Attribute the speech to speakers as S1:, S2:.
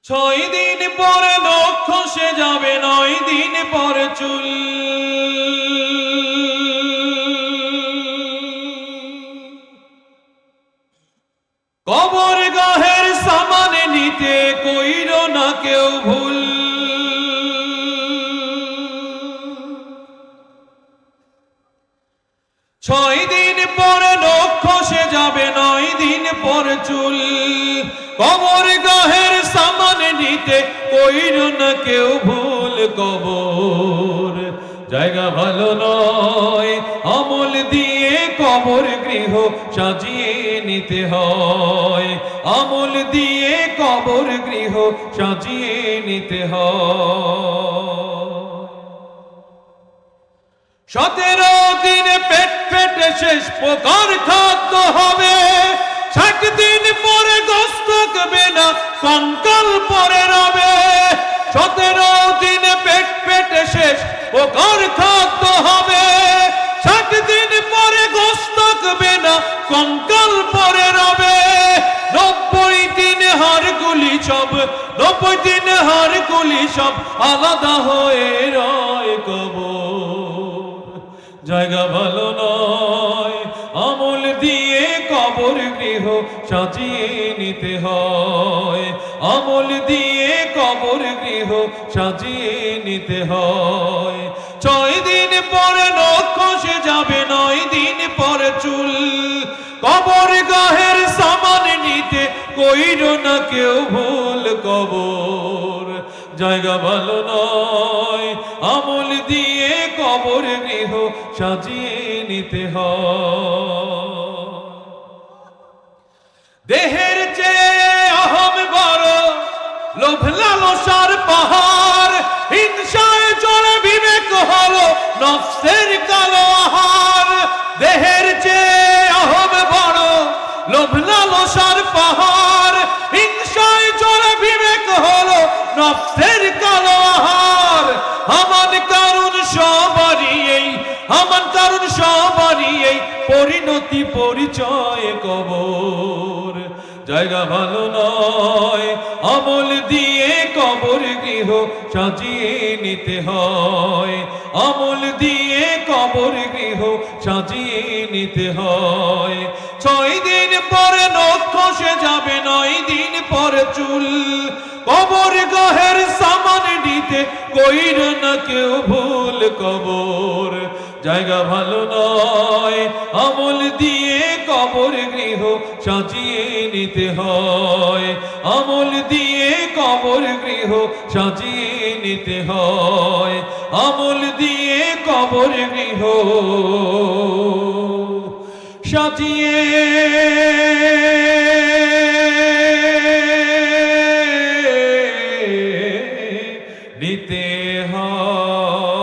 S1: 6 দিন পরে নখ খসে যাবে, 9 দিন পরে চুল। কবর গাহের সামান নিতে কইরো না কেউ ভুল। 6 দিন পরে নখ খসে যাবে, 9 দিন পরে চুল। কবর গাহের সামান নিতে কইরো না কেউ ভুল। কবর জায়গা ভালো নয়, আমল দিয়ে কবর গৃহ সাজিয়ে নিতে হয়। আমল দিয়ে কবর গৃহ সাজিয়ে নিতে হয়। 17 দিন পেট পেটে শেষ প্রকার খাদ্য হবে। 60 দিন পরে গোশত থাকবে না, কঙ্কাল পরে রবে। 17 দিন পেট পেটে শেষ প্রকার খাদ্য হবে। 60 দিন পরে গোশত থাকবে না, কঙ্কাল পরে রবে। 90 দিন হাড়গুলি সব, 90 দিন হাড়গুলি সব আলাদা হয়ে রয়। কবর জায়গা ভালো নয়, আমল দিয়ে কবর গৃহ সাজিয়ে নিতে হয়। আমল দিয়ে কবর গৃহ সাজিয়ে নিতে হয়। 6 দিন পরে নখ খসে যাবে, 9 দিন পরে চুল। কবর গাহের সামান নিতে কইরো না কেউ ভুল। কবর জায়গা ভালো নয়, আমল দিয়ে কবর গৃহ সাজিয়ে নিতে হয়। দেহের চেয়ে অহম বড়, লোভ লালসার পাহাড়। হিংসায় জড়ে বিবেক হলো নফসের কালো আহার। দেহের চেয়ে অহম বড়, লোভ লালসার পাহাড়। হিংসায় জড়ে বিবেক হলো নফসের কালো আহার। আমান কারণ সবারই এই, আমান কারণ সবারই এই পরিণতি পরিচয়। কবর জায়গা ভালো নয়, আমল দিয়ে কবর গৃহ সাজিয়ে নিতে হয়। আমল দিয়ে কবর গৃহ সাজিয়ে নিতে হয়। 6 দিন পরে নখ খসে যাবে, 9 দিন পরে চুল। কবর গাহের সামান নিতে কইরো না কেউ ভুল। কবর জায়গা ভালো নয়, আমল দিয়ে কবর গৃহ সাজিয়ে নিতে হয়। আমল দিয়ে কবর গৃহ সাজিয়ে নিতে হয়। আমল দিয়ে কবর গৃহ সাজিয়ে নিতে হয়।